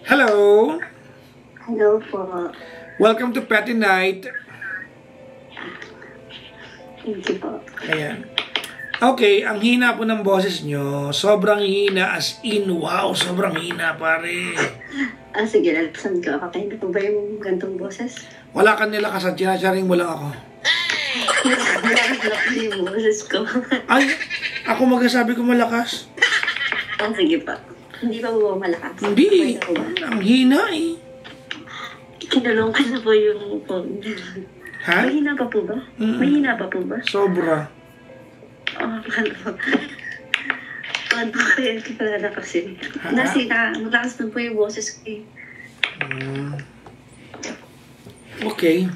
Hello! Hello po. Welcome to Petty Night. Thank you po. Ayan. Okay, ang hina po ng boses nyo. Sobrang hina, as in, wow, sobrang hina, pare. Sige, alasan ko. Kakain po ba yung gantong boses? Wala ka nila kasi, tinacharing mo lang ako. Malakas po yung boses ko. Ay, ako magsasabi ko malakas. Sige pa. Hindi pa po malakas? Hindi, ang hina eh. Kinulong ko na po yung phone. Ha? Mahina pa po ba? Mahina pa po ba? Sobra. Ano po? Ano po kaya pala na kasi? Malakas na po yung boses ko eh. Okay.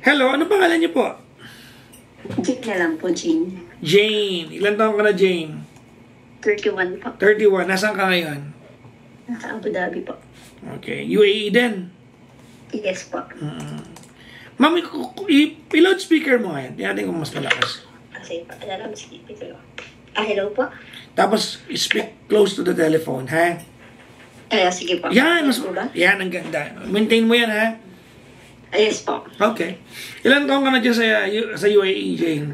Hello, ano pangalan niyo po? Jane na lang po, Jane. Jane. Ilan taon ka na, Jane? 31 po. 31. Nasaan ka ngayon? Nasa Abu Dhabi po. Okay. UAE din? Yes po. Ma'am, i-loudspeaker mo ngayon. Tingnan natin kung mas malakas. Sige pa. Alam mo, sige. Hello po? Tapos, speak close to the telephone, ha? Sige po. Yan, Yes po ba? yan, ang ganda. Maintain mo yan, ha? Yes po. Okay. Ilan taon ka na dyan sa UAE, Jane?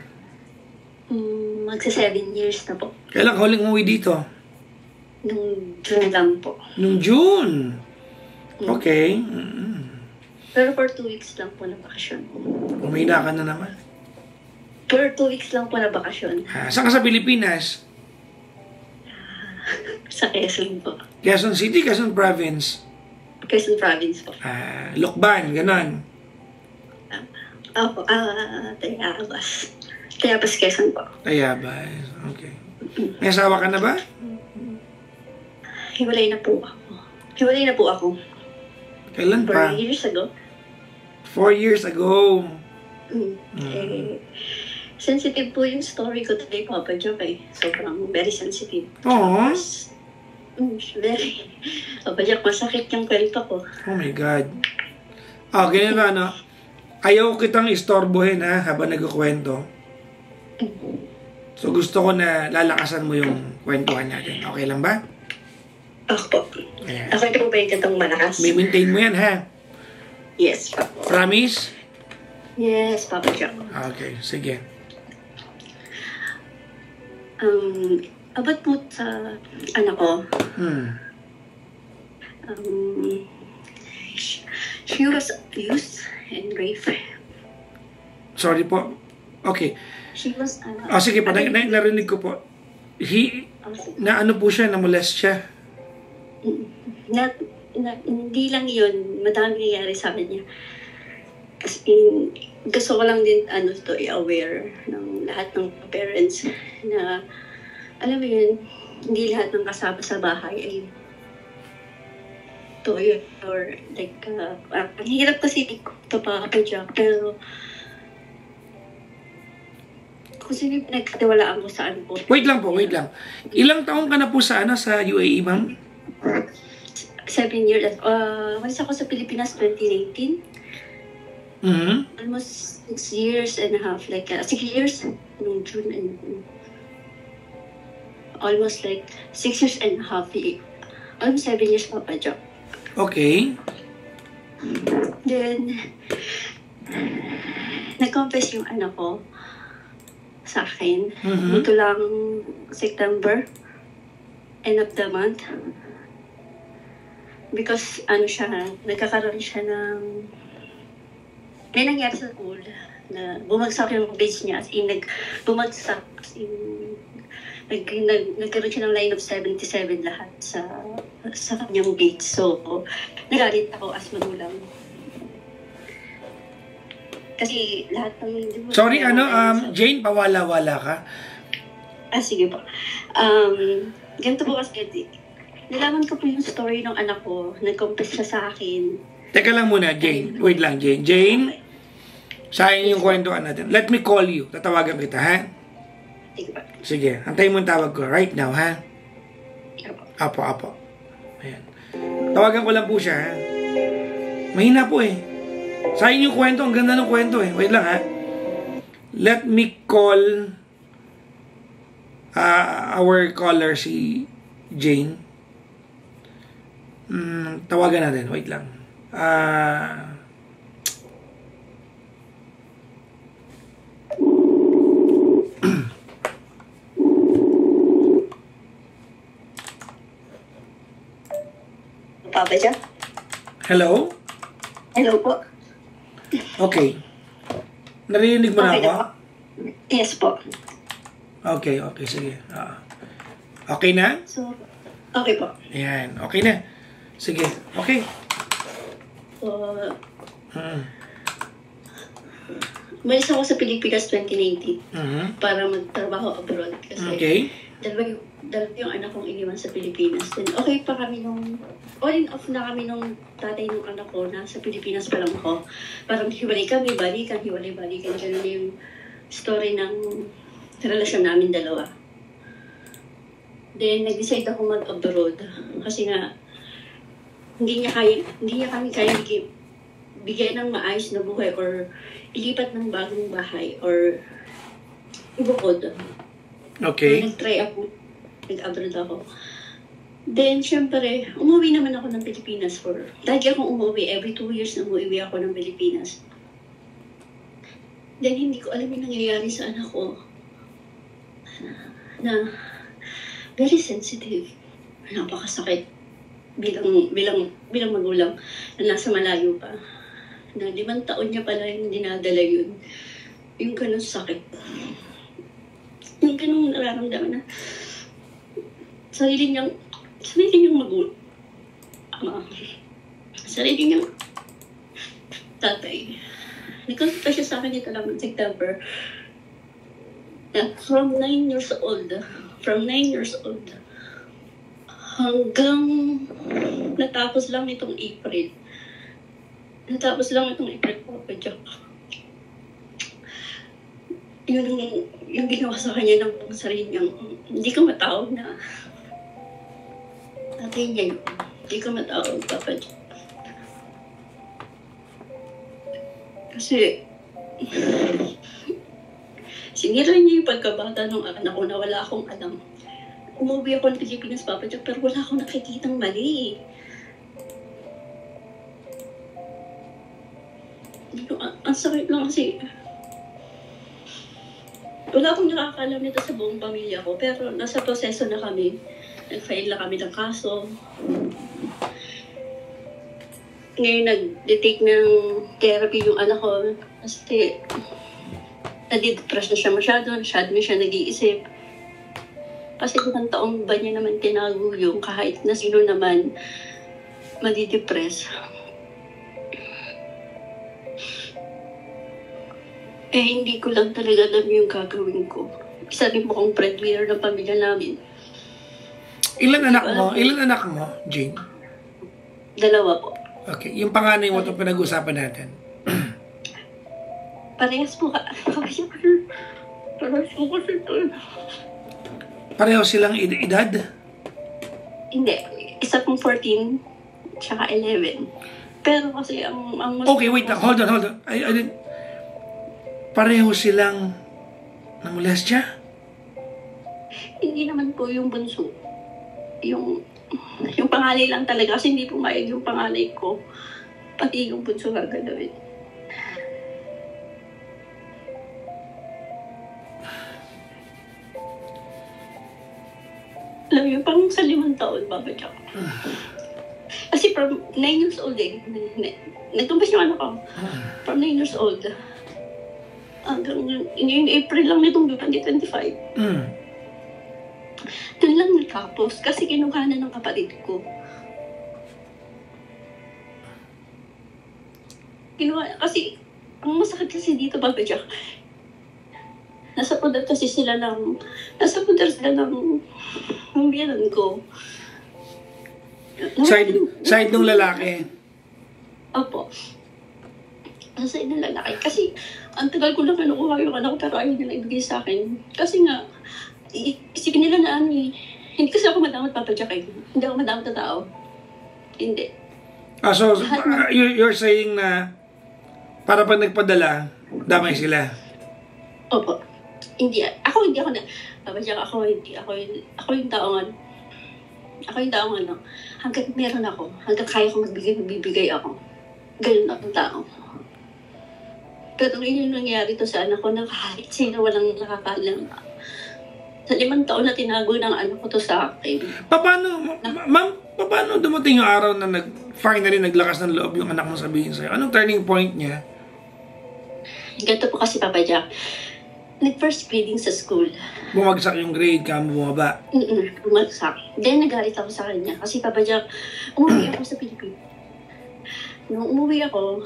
Magsa 7 years na po. Kailan ka huling umuwi dito? Nung June lang po. Nung June. Okay. Pero for 2 weeks lang po na bakasyon. Umina ka na naman. For 2 weeks lang po na bakasyon. Saan ka sa Pilipinas? Sa Quezon po. Quezon City, Quezon Province. Quezon Province po. Lokban, ganon. Opo, Tayabas. Tayabas, Quezon po. Tayabas, okay. May asawa ka na ba? Hiwalay na po ako. Kailan 4 pa? years ago. 4 years ago. Sensitive po yung story ko today, Papa Joke eh. Sobrang very sensitive. Oo. Very. Papa Joke, masakit yung kwento ko. Oh my God. Ganyan na, no? Ayaw kitang istorbohin, ha, habang nagkukwento. So, gusto ko na lalakasan mo yung kwentuhan natin. Okay lang ba? Ako po. Ayan. Okay po ba yung katong malakas? Maintain mo yan, ha? Yes, po. Promise? Yes, Papa Joke. Okay, sige. About po sa anak ko, she was abused and raped. Sorry po. Okay. She was, Sige po, narinig ko po. Ano po siya, na-molest siya? Hindi lang yun, madami nangyayari sa kanya. Kasi gusto ko lang din i-aware ng lahat ng parents na alam mo yun, hindi lahat ng kasama sa bahay ay toyo or like ang hirap kasi ito pa Jack, pero kung sino yung pinagkatiwalaan ko saan po. Wait lang. Ilang taong ka na po sa UAE, ma'am? 7 years. Walis ako sa Pilipinas 2018. Almost 6 years and a half. Like 6 years nung June and almost like 6 years and a half. Almost 7 years Papa Jock. Okay. Then, nag-confess yung anak ko sa akin. Ito lang September, end of the month. Because nagkakaroon siya ng may nangyari sa school na bumagsak yung grades niya, bumagsak, nagkaroon siya ng line of 77 lahat sa kanyang grades. So, nagalit ako as magulang. Kasi lahat ng... Sorry, Jane, pawala-wala ka? Sige po. Ganito po kasi, nalaman ko po yung story ng anak ko, nag-confess siya sa akin. Teka lang muna, Jane. Wait lang, Jane. Jane, sayang yung kwentuhan natin. Let me call you. Tatawagan kita, ha? Sige pa. Sige, antayin mo ang tawag ko. Right now, ha? Apo. Apo. Ayan. Tawagan ko lang po siya, ha? Mahina po eh. Sayang yung kwento. Ang ganda ng kwento eh. Wait lang, ha? Let me call Our caller, si Jane. Tawagan natin. Wait lang. Papa Jack? Hello? Hello po. Okay. Narinig mo na Okay ako? na po. Yes po. Okay, sige. Okay na? So, okay po. Ayan, okay na. Sige, okay. So, umalis ako sa Pilipinas 2019 para magtrabaho abroad kasi Okay. dalawa yung anak kong iniwan sa Pilipinas. Then okay pa kami on and off na kami nung tatay ng anak ko na sa Pilipinas pa lang ako. Parang hiwalay kami, balikan. Ganun yung story ng relasyon namin dalawa. Then nag-decide ako mag-abroad kasi nga hindi niya kami kaya bigyan ng maayos na buhay or ilipat ng bagong bahay or ibukod. Okay. So, nag-try ako, nag-abroad ako. Then, syempre, umuwi naman ako ng Pilipinas lagi akong umuwi. Every 2 years na umuwi ako ng Pilipinas. Then, hindi ko alam yung nangyayari sa anak ko na very sensitive. Napakasakit bilang magulang na nasa malayo pa. Na 5 taon niya pala yung dinadala yun. Yung ganun sakit. Yung ganun nararamdaman na sarili niyang magulang. Sarili niyang tatay. Nagkonsulta siya sa akin dito lang ng September. From 9 years old hanggang natapos lang itong April. Papa Jack. Yung ginawa sa kanya ng sarili niyang, hindi ko matawag na tatay niya yun. Hindi ko matawag, Papa Jack. Kasi sinira niya yung pagkabata ng anak ko na wala akong alam. Umuwi ako ng Pilipinas, Papa Jack, pero wala akong nakikitang mali. Ang sakit lang kasi wala akong nakakaalam nito sa buong pamilya ko, pero nasa proseso na kami. Nag-file na kami ng kaso. Ngayon nag-detake ng therapy yung anak ko kasi nadidepress na siya masyado na siya nag-iisip. Kasi 1 taong ba niya naman tinago yung kahit na sino naman madidepress. Hindi ko lang talaga alam yung gagawin ko. Isa rin po akong breadwinner ng pamilya namin. Ilan anak mo, Jane? 2 po. Okay. Yung panganay mo itong pinag-usapan natin. Parehas po kasi ito. Pareho silang edad? Hindi. Isa pong 14, tsaka 11. Pero kasi ang Okay, wait lang. Hold on. I didn't... Pareho silang namolestya? Hindi naman po yung bunso. Yung panganay lang talaga. Kasi hindi pumayag yung panganay ko. Pati yung bunso gagawin. Alam mo, pang sa 5 taon, Papa Jack. Kasi from 9 years old nagtumbas yung anak ko. From 9 years old. Hanggang yung April lang nitong 2025. Doon lang natapos kasi kinuha na ng kapatid ko. Kasi ang masakit kasi dito, Papa Jack, nasa poder sila ng biyanan ko. Side ng lalaki? Opo. Nasa ng lalaki. Kasi ang tagal ko lang kinukuha yung anak ko pero ayaw nila ibigay sa akin. Kasi nga, isipin nila na hindi kasi ako madamot, Papa Jack. Hindi ako madamot na tao. Hindi. So you're saying na para pag nagpadala, damay sila? Opo. hindi ako na, babadyak ako, hindi, ako yung taong ano, hanggang meron ako, hanggang kaya ko magbibigay ako. Ganun akong tao. Pero yun yung nangyari to sa anak ko na kahit sino walang nakakalam. Sa 5 taon na tinago ng anak ko to sa akin. Paano dumating yung araw na finally naglakas ng loob yung anak mo sabihin sa'yo? Anong turning point niya? Ganito po kasi, Papa Jack. Nag-first grading sa school. Bumagsak yung grade, kamo bumaba. Bumagsak. Then nagalit ako sa kanya. Kasi, Papa Jack, umuwi ako sa Pilipinas. Nung umuwi ako,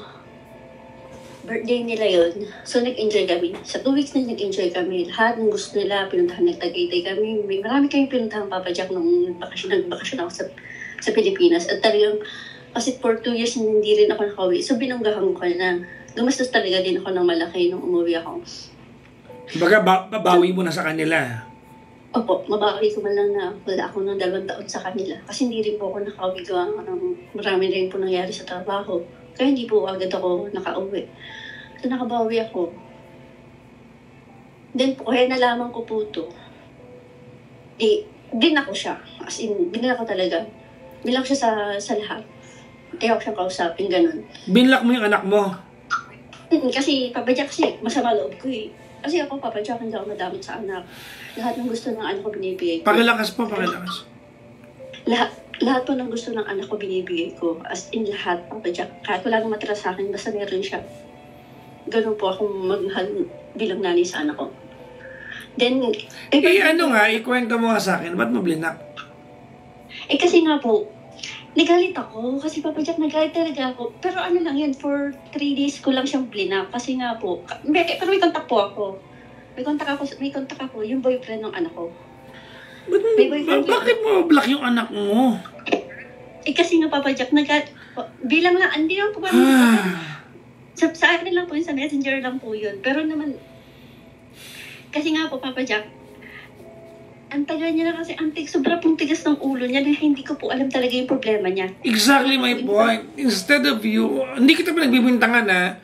birthday nila yun. So, nag-enjoy kami. Sa 2 weeks na nag-enjoy kami. Lahat ng gusto nila, pinuntahan, nagtagaytay kami. Marami kayong pinuntahan, Papa Jack, nung nagbakasyon ako sa Pilipinas. At talagang, kasi for 2 years hindi rin ako nakauwi. So, binunggahan ko na. Gumastos talaga din ako ng malaki nung umuwi ako. Baga, babawi mo na sa kanila. Opo, mabawi ko man lang na wala ako ng 2 taon sa kanila. Kasi hindi rin po ako nakauwi gawa ng marami rin po nangyari sa trabaho. Kaya hindi po agad ako nakauwi. So nakabawi ako. Then po, kaya nalaman ko po ito. Din ako siya. As in, binila ko talaga. Binila ko siya sa lahat. Ayaw ko siyang kausapin, ganun. Binlock mo yung anak mo? Kasi papadyak kasi masama loob ko eh. Kasi ako papadyak, hindi ako madamit sa anak. Lahat ng gusto ng anak ko binibigay ko. Pakilakas po, pakilakas. Lahat po ng gusto ng anak ko binibigay ko. As in lahat, papadyak. Kahit wala nang matira sa akin, basta meron siya. Ganun po akong magmahal bilang nanay sa anak ko. Then, ikwento mo nga sa akin, ba't mo blinak? Kasi nga po, nagalit ako. Kasi papadyak, nagalit talaga ako. Pero ano lang yan, for 3 days ko lang siyang blinak. Kasi nga po, pero may contact po ako. May contact ako, yung boyfriend ng anak ko. Bakit mo block yung anak mo? Kasi nga, Papa Jack, bilang lang, hindi lang po kami. Sa akin lang po yun, sa messenger lang po yun. Pero naman, kasi nga po, Papa Jack, ang tagal niya na kasi, sobrang pong tigas ng ulo niya na hindi ko po alam talaga yung problema niya. Exactly my point. Instead of you, hindi kita pinagbibintangan na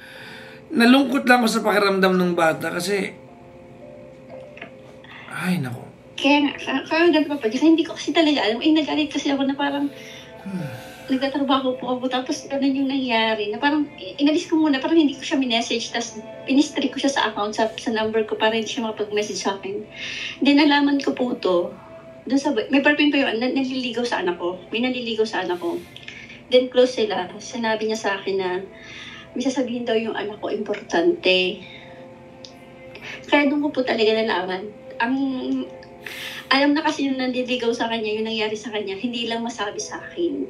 nalungkot lang ako sa pakiramdam ng bata kasi, ay nako. Kaya ganito pa hindi ko kasi talaga alam. Nagalit kasi ako na parang nagtatrabaho po ako. Tapos ganun yung nangyari. Na parang inalis ko muna. Parang hindi ko siya minessage. Tapos pinistri ko siya sa account, sa number ko para hindi siya makapag-message sa akin. Then nalaman ko po ito. May parpin pa yun. Naliligaw sa anak ko. May naliligaw sa anak ko. Then close sila. Sinabi niya sa akin na may sasabihin daw yung anak ko importante. Kaya doon ko po talaga nalaman. Alam na kasi yung nandiligaw sa kanya, yung nangyari sa kanya, hindi lang masabi sa akin.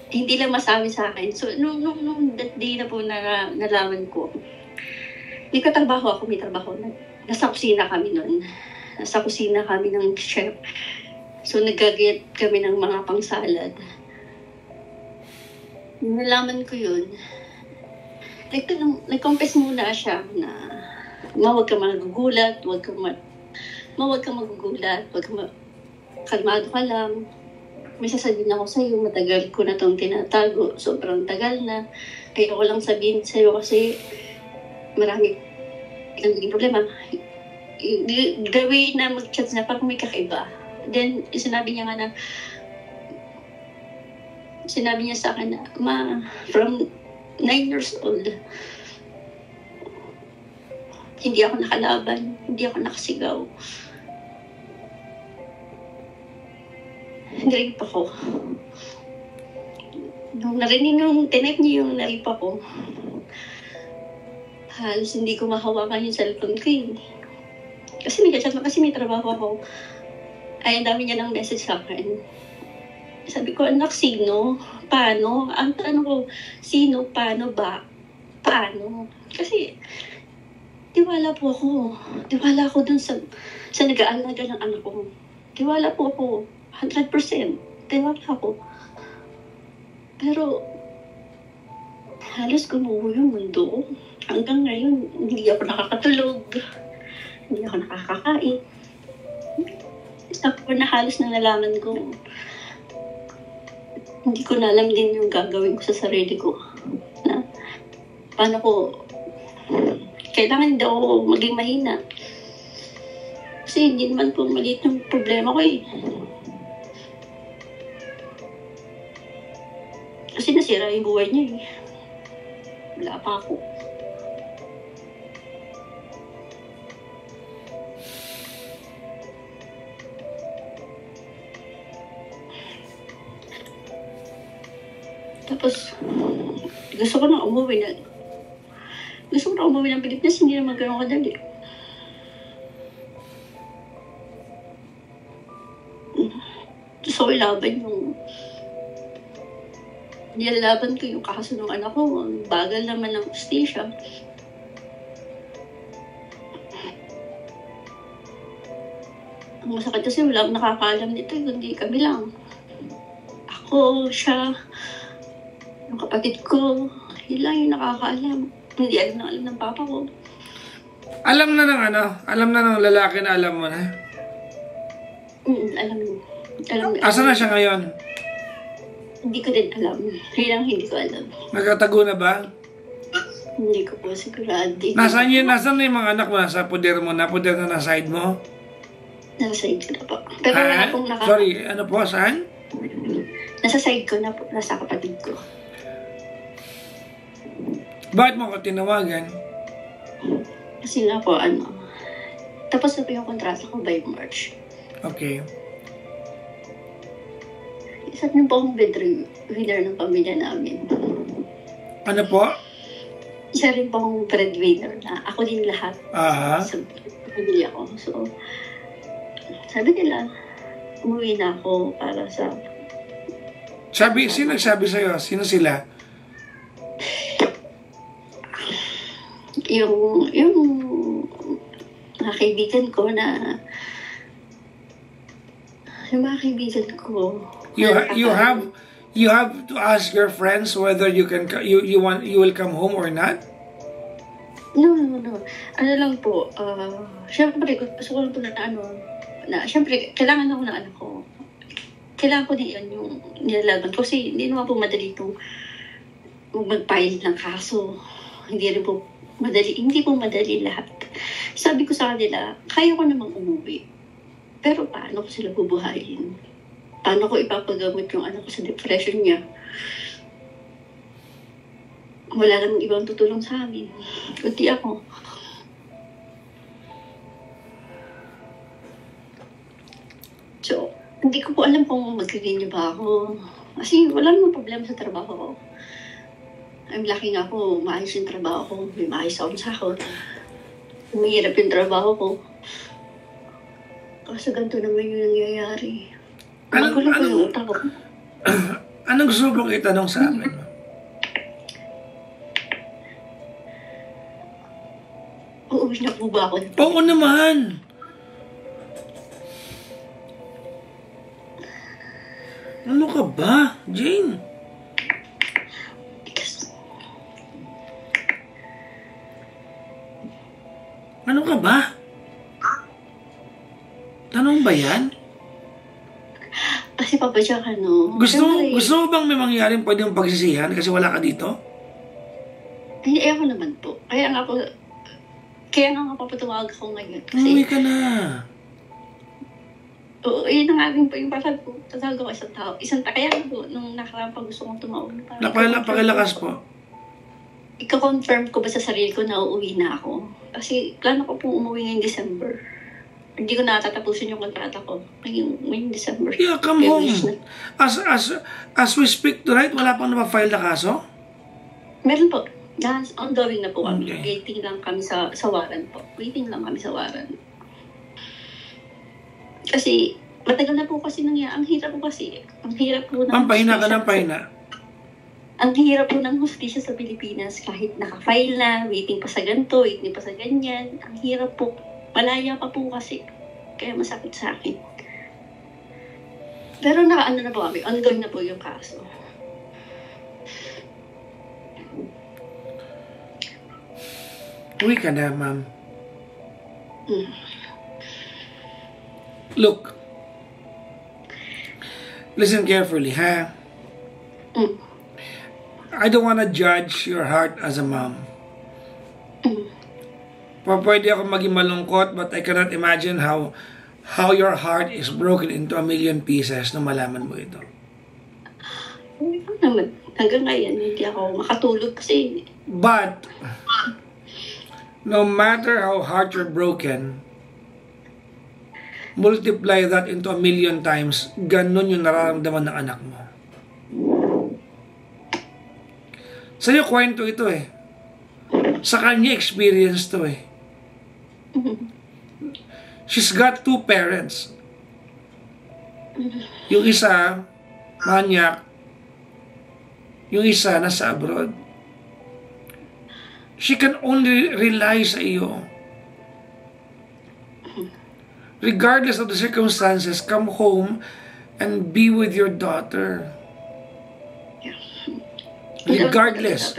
Hindi lang masabi sa akin. So, nung that day na po nalaman ko, may trabaho. Nasa kusina kami nun. Nasa kusina kami ng chef. So, nag-get kami ng mga pangsalad. Nalaman ko yun. Nag-confess muna siya na huwag ka magugulat, huwag ka magugulat, kalmado ka lang. May sasabihin ako sa'yo, matagal ko na itong tinatago, sobrang tagal na. Ayoko lang sabihin sa'yo kasi marami naging problema. Gawin na mag-chat na parang may kakaiba. Then, sinabi niya sa akin na, Ma, from 9 years old, hindi ako nakalaban, hindi ako nakasigaw. Narape ako. Nung tinake niya yung narape ako, halos hindi ko mahawakan yung cellphone ko eh. Kasi may trabaho ako. Ay, ang dami niya ng message sa akin. Sabi ko, anak, sino? Paano? Ang tanong ko, sino? Paano ba? Paano? Kasi, tiwala po ako. Tiwala ako dun sa nag-aalaga ng anak ko. Tiwala po ako. 100%. Tiwala ako. Pero, halos gumuho yung mundo. Hanggang ngayon, hindi ako nakakatulog. Hindi ako nakakakain. Tapos na halos na nalaman ko. Hindi ko na alam din yung gagawin ko sa sarili ko. Na, paano ko kailangan daw ako maging mahina. Kasi hindi naman po maliit yung problema ko eh. Kasi nasira yung buhay niya eh. Wala pa ako. Tapos, gusto ko na umuwi ng Pilipinas, hindi naman ganun kadali. Gusto ko ilaban nilalaban ko yung kaso ng anak ko. Ang bagal naman ng justisya. Ang masakit kasi wala akong nakakaalam nito, kundi kami lang. Ako, siya, yung kapatid ko, yun lang yung nakakaalam. Hindi alam ng papa ko. Alam na ng lalaki na alam mo na? Alam. Asa na siya ngayon? Hindi ko din alam. Hindi ko alam. Nagkatago na ba? Hindi ko po sigurado. Nasaan na yung mga anak mo? Nasa poder mo? Napoder na na side mo? Nasa side ko na po. Pero wala pong Sorry, ano po? Saan? Nasa side ko na po. Nasa kapatid ko. Bakit mo ko tinawagan? Kasi nga po, tapos na po yung kontrata ko by March. Okay. Isa din po akong breadwinner ng pamilya namin. Ano po? Isa rin po akong breadwinner na ako din lahat sa pamilya ko. So, sabi nila, umuwi na ako para sa... Sino nagsabi sa'yo? Sino sila? Yung mga kaibigan ko na... Yung mga kaibigan ko... You have to ask your friends whether you will come home or not? No. Ano lang po, syempre gusto ko lang po na syempre kailangan ako ng anak ko. Kailangan ko din yan yung nilalaban ko kasi hindi naman po madali itong mag-file ng kaso. Hindi po madali lahat. Sabi ko sa kanila, kaya ko namang umuwi. Pero paano ko sila bubuhayin? Paano ko ipapagamot yung anak ko sa depression niya? Wala namang ibang tutulong sa amin. Kundi ako. So, hindi ko po alam kung mag-renew ba ako. Kasi wala namang problema sa trabaho ko. I'm lucky nga po, maayos yung trabaho ko. May maayos akong sahod. Mahirap yung trabaho ko. Kasi ganito naman yung nangyayari. Anong gusto mong itanong sa akin? Uuwi na po ba ako? Oo naman! Ano ka ba, Jane? Ano ka ba? Tanong ba yan? Kasi Papa Jack, Gusto mo bang may mangyaring pwede mong pagsisihan kasi wala ka dito? Hindi, ako naman po. Kaya nga papatawag ako ngayon. Kasi, umuwi ka na. Oo, yun ang aking po yung pasag po. Tatawag ako isang tao. Kaya nga po, nung nakaraan pa gusto kong tumawag. Pakilakas po. Ika-confirm ko ba sa sarili ko na uuwi na ako? Kasi plano ko pong umuwi ngayong December. Hindi ko natatapusin yung kontrata ko ngayong December. Yeah, come home. As we speak tonight, wala pang na-file na kaso? Meron po. Ongoing na po kami. Okay. Waiting lang kami sa warrant po. Waiting lang kami sa warrant. Kasi, matagal na po kasi nangyayari. Ang hirap po kasi. Ang hirap po ng... Pampahina ka ng pahina. Ang hirap po ng hustisya sa Pilipinas. Kahit naka-file na, waiting pa sa ganito, waiting pa sa ganyan. Ang hirap po. Malaya pa po kasi. Kaya masakit sa akin. Pero naka-ano na po kami. Ongoing na po yung kaso. Uwi ka na, ma'am. Look. Listen carefully, ha? I don't want to judge your heart as a mom. Pwede ako maging malungkot, but I cannot imagine how your heart is broken into a million pieces nung malaman mo ito. Hindi ko naman. Hanggang ngayon, hindi ako makatulog kasi. But, no matter how hard you're broken, multiply that into a million times, ganun yung nararamdaman ng anak mo. Sa'yo kwento ito eh. Sa kanya experience to eh. She's got 2 parents. Yung isa, manyak. Yung isa, nasa abroad. She can only rely sa iyo. Regardless of the circumstances, come home and be with your daughter. Regardless.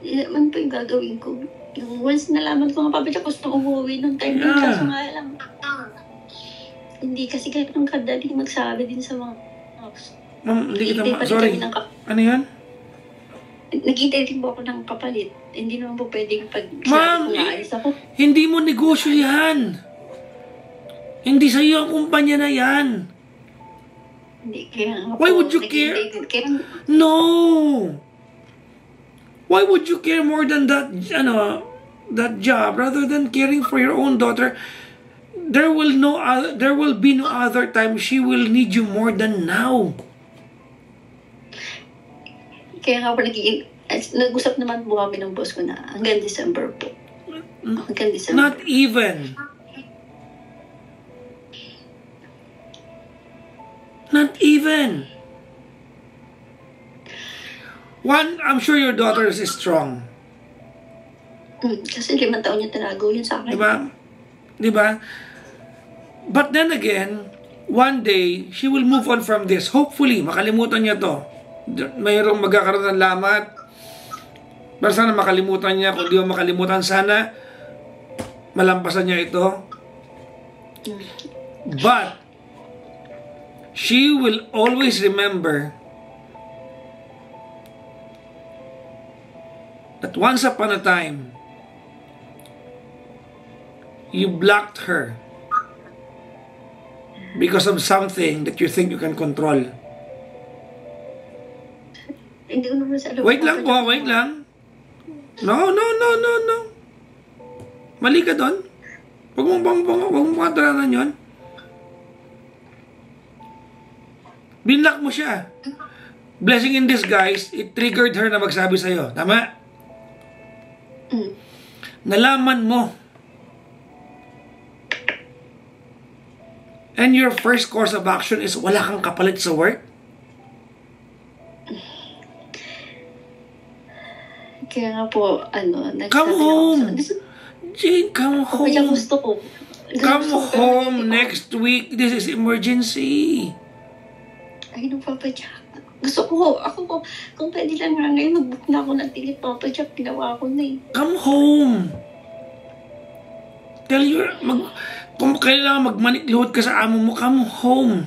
Ano pa yung gagawin ko? Yung once nalaman ko nga, Papa Jack, gusto kong umuwi nung time na kaso nga lang. Hindi kasi kahit nung kadali magsabi din sa mga Ma'am, hindi kita sorry. Ano yan? Nag-intay din po ako ng kapalit. Hindi naman po pwedeng pag Ma'am, ako. Hindi mo negosyo yan. Hindi sa iyo ang kumpanya na yan. Hindi, kaya Why would you care? No! Why would you care more than that job rather than caring for your own daughter? There will be no other time she will need you more than now. Kaya nga po nag-usap naman po kami ng boss ko na hanggang December po. Hanggang December. Not even. Not even. One, I'm sure your daughter is strong. Kasi 5 taon niya tinago yun sa akin. Diba? But then again, one day, she will move on from this. Hopefully, makalimutan niya to. Mayroong magkakaroon ng lamat. Pero sana makalimutan niya. Kung di mo makalimutan, sana malampasan niya ito. But, she will always remember that once upon a time, you blocked her because of something that you think you can control. Hindi ko naman sa Wait lang po, wait lang. No. Mali ka doon. Huwag mong katalanan yun. Binlock mo siya. Blessing in disguise, it triggered her na magsabi sa'yo. Tama? Nalaman mo. And your first course of action is wala kang kapalit sa work? Kaya nga po, come home! Jane, come home! Kaya gusto ko. Come home next week. This is emergency. Ay, no, Papa Jack. Gusto ko, kung pwede lang nga ngayon, mag-book na ako ng ticket, Papa Jack. Ginawa ko na eh. Come home! Kung kailangan magmanikluhod ka sa amo mo, come home!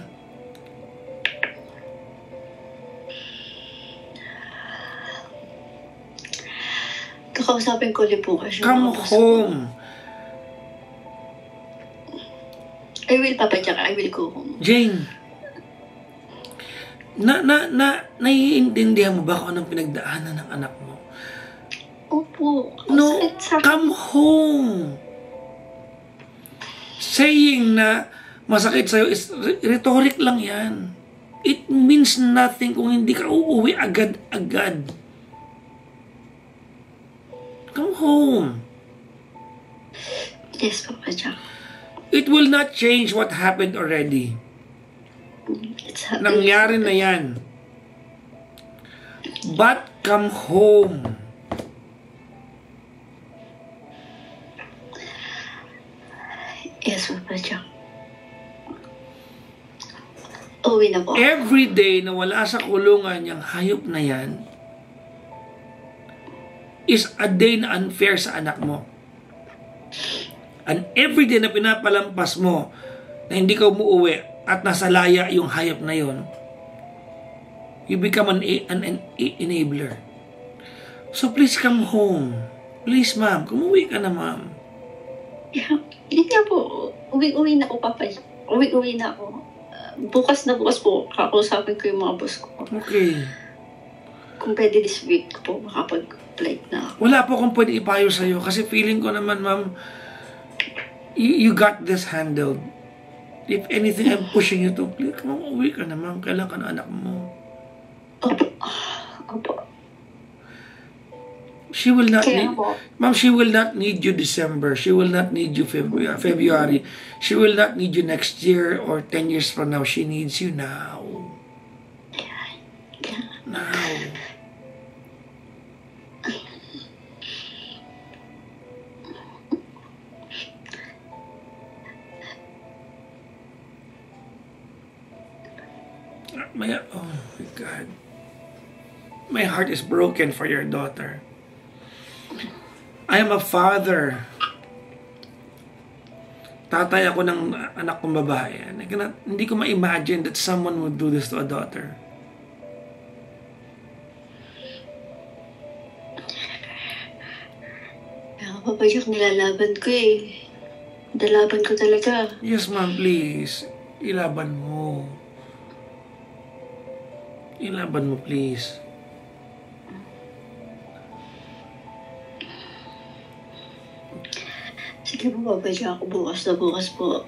Kakausapin ko ulit bukas. Come home! I will, Papa Jack. I will go home. Jane, naiintindihan mo ba kung anong pinagdaanan ng anak mo? Opo. No, come home! Saying na masakit sa'yo is rhetoric lang yan. It means nothing kung hindi ka uuwi agad-agad. Come home. Yes, Papa Jack. It will not change what happened already. Nangyari na yan. But come home. Yes, Papa Jack. Uwi na po. Every day na wala sa kulungan yung hayop na yan is a day na unfair sa anak mo. And every day na pinapalampas mo na hindi ka umuwi at nasa laya yung hayop na yon, you become an enabler. So please come home. Please, ma'am. Kumuwi ka na, ma'am. Yeah, hindi nga po. Uwi na ako, Papa. Uwi na ako. Bukas po, kakausapin ko yung mga boss ko. Okay. Kung pwede this week po, makapag-flight na ako. Wala po akong pwede ipayo sa'yo kasi feeling ko naman, ma'am, you got this handled. If anything, I'm pushing you to, please, uwi ka na, ma'am. Kailan ka na anak mo? Opo. She will not Kaya need, po. ma'am, she will not need you December. She will not need you February. She will not need you next year or 10 years from now. She needs you now. Now. Oh my God. My heart is broken for your daughter. I am a father. Tatay ako ng anak kong babae. Hindi ko ma-imagine that someone would do this to a daughter. Papa Jack, nilalaban ko eh. Nilalaban ko talaga. Yes, ma'am, please. Ilaban mo. Ilaban mo, please. Sige po, Papa Jack, bukas po.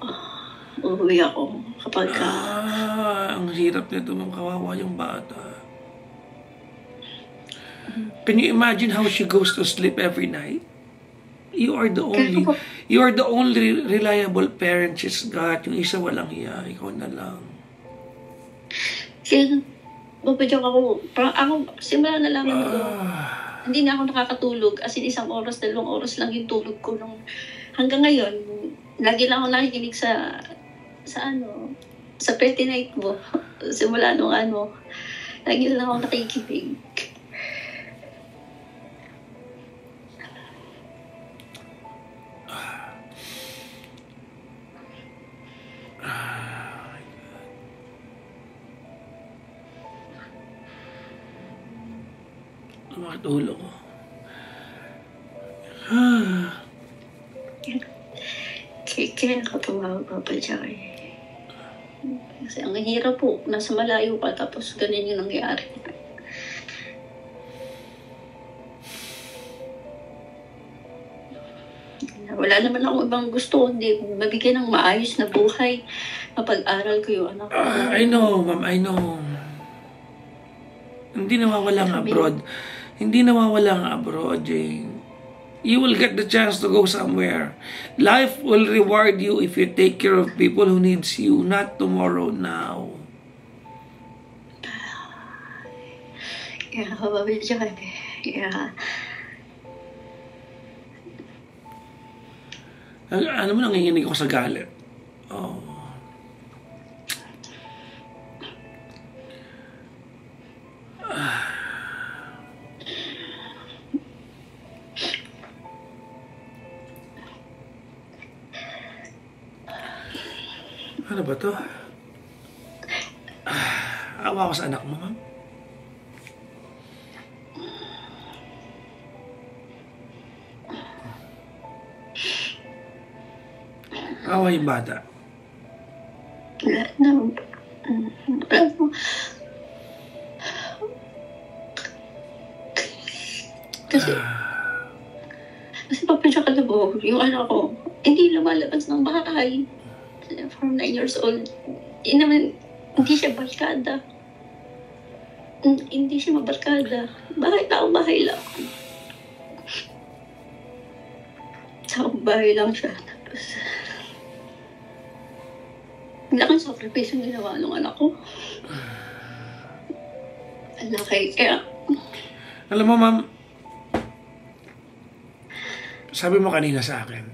Uuwi ako kapag ang hirap nito, ma'am. Kawawa yung bata. Can you imagine how she goes to sleep every night? You are the only reliable parent she's got. Yung isa walang hiya, ikaw na lang. Kaya, Papa Jack, ako, simula na lang hindi na ako nakakatulog. As in, 1 oras, 2 oras lang yung tulog ko. Hanggang ngayon, lagi lang ako nakikinig sa Pretty Night mo. Simula lagi lang ako nakikinig. Ulo ko. Kaya ako tumawag, Papa Jack. Kasi ang hirap po, nasa malayo pa tapos ganun yung nangyari. Wala naman ako ibang gusto, hindi mabigyan ng maayos na buhay, mapag-aral ko yung anak ko. I know, ma'am, I know. Hindi nawawala ang abroad. Hindi nawawala ang abroad, Jane. You will get the chance to go somewhere. Life will reward you if you take care of people who needs you, not tomorrow, now. Yeah, Papa Jack. Yeah. Ano mo, nanginginig ako sa galit. Oh. Ano ba to? Awa ko sa anak mo, ma'am. Awa yung bata. Kasi Papa Jack, alam mo, yung anak ko, hindi lumalabas ng bahay. From 9 years old. Hindi siya barkada. Hindi siya mabarkada. Bahay lang. Bahay lang siya. Tapos, laking sacrifice yung ginawa ng anak ko. Kaya... Alam mo, ma'am, sabi mo kanina sa akin,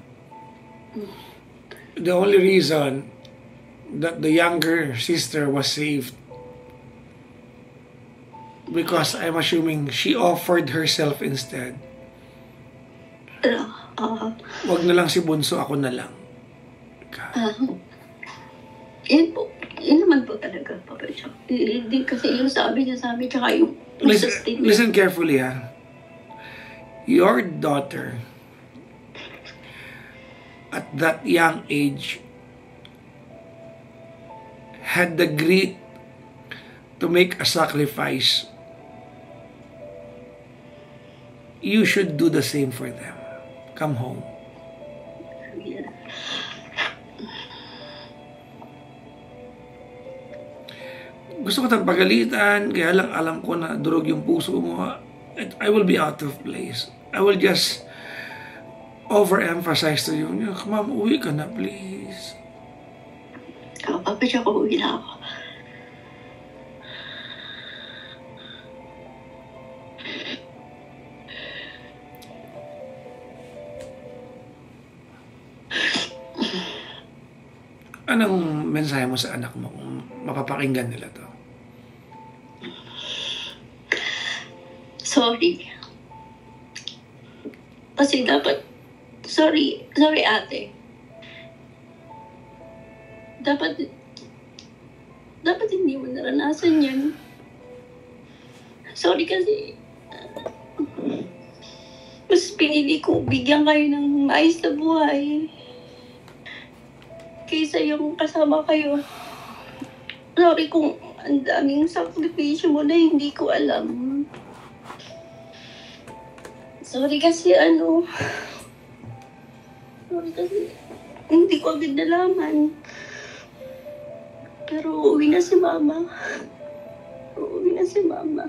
the only reason that the younger sister was saved because I'm assuming she offered herself instead. Wag na lang si Bunso, ako na lang. Yan po. Yun naman po talaga, Papa Jack. Hindi kasi yung sabi niya sa amin, tsaka yung sustain. Listen carefully, ha. Your daughter, at that young age, had the grit to make a sacrifice. You should do the same for them. Come home. Yeah. Gusto ko tayong pagalitan, kaya lang alam ko na durog yung puso mo. I will be out of place. I will just overemphasize to you. Ma'am, uwi ka na, please. Papa Jack, uwi na ako. Anong mensahe mo sa anak mo kung mapapakinggan nila to? Sorry. Kasi dapat, sorry ate. Dapat hindi mo naranasan yan. Sorry kasi, mas pinili ko bigyan kayo ng maayos na buhay kaysa yung kasama kayo. Sorry kung ang daming sakripisyo mo na hindi ko alam. Sorry kasi hindi ko agad nalaman. Pero uuwi na si Mama. Uuwi na si Mama.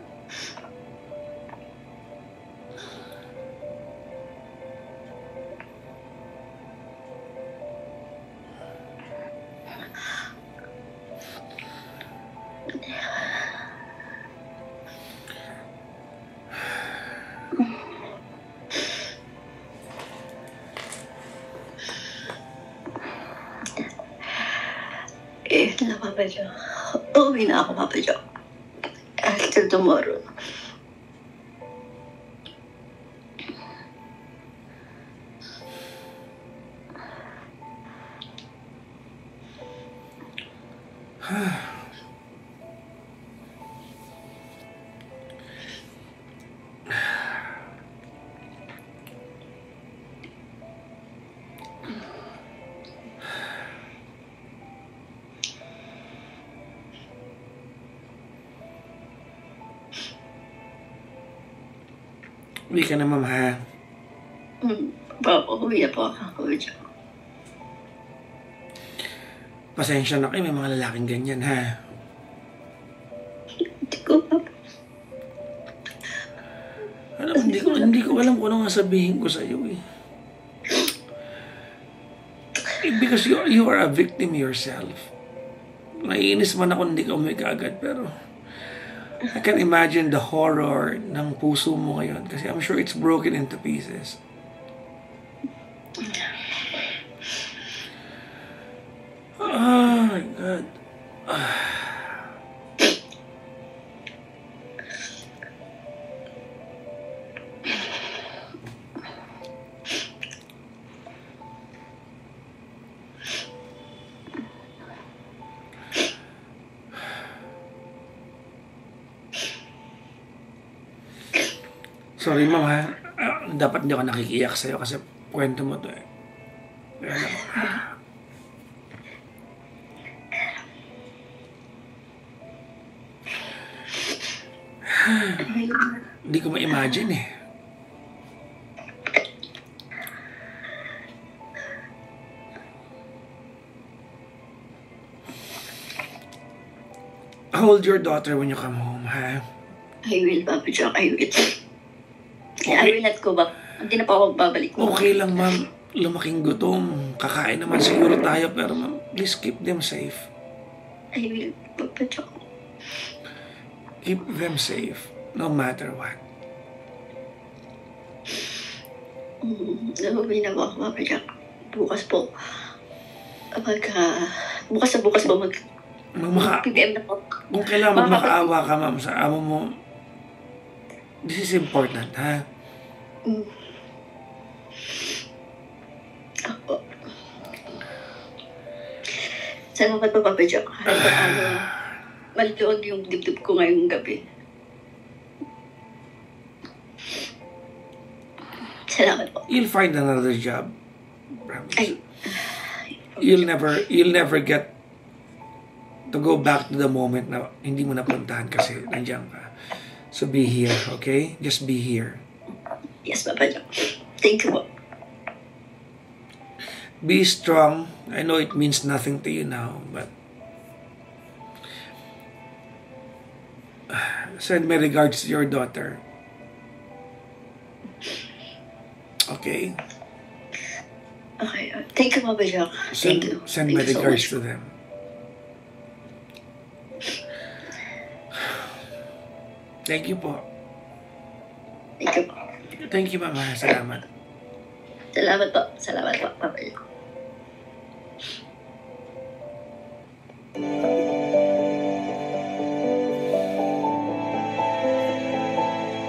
Papa Jo. Uuwi na ako, Papa Jo. Till tomorrow. Uwi ka na, ma'am, ha? Papa, uwi na po ako, Papa Jo. Pasensya na kayo, may mga lalaking ganyan, ha? Hindi ko, Papa. Alam, hindi ko alam kung ano nga sabihin ko sa iyo, eh. Because you are a victim yourself. Naiinis man ako, hindi ka umuwi kaagad, pero I can imagine the horror ng puso mo ngayon kasi I'm sure it's broken into pieces. Oh my God. Sorry, ma'am, ha? Dapat hindi ako nakikiyak sa'yo kasi kwento mo to, eh. Kaya lang. Hindi ko ma-imagine, eh. Hold your daughter when you come home, ha? I will, Papa Jack. I will. I will not go back. Hindi na pa ako babalik. Okay lang, ma'am. Lumaking gutom. Kakain naman siguro tayo, pero ma'am, please keep them safe. I will, Papa Jack. Keep them safe, no matter what. Nauwi na po ako, Papa Jack. Bukas po. Bukas po PBM na po. Kung kailangan makaawa ka, ma'am, sa amo mo, this is important, ha? Ako. Salamat po, Papa Jack. Kahit paano, maluwag yung dibdib ko ngayong gabi. Salamat po. You'll find another job. Promise. Ay. You'll never get to go back to the moment na hindi mo napuntahan kasi nandiyan ka. So be here, okay? Just be here. Yes, Papa Jack. Thank you po. Be strong. I know it means nothing to you now, but send my regards to your daughter. Okay? Okay. Thank you, Papa Jack. Thank you. Send Thank my you so regards much. to them. Thank you po. Thank you po. Thank you, Mama. Salamat. Salamat po. Salamat po, Papa Jack.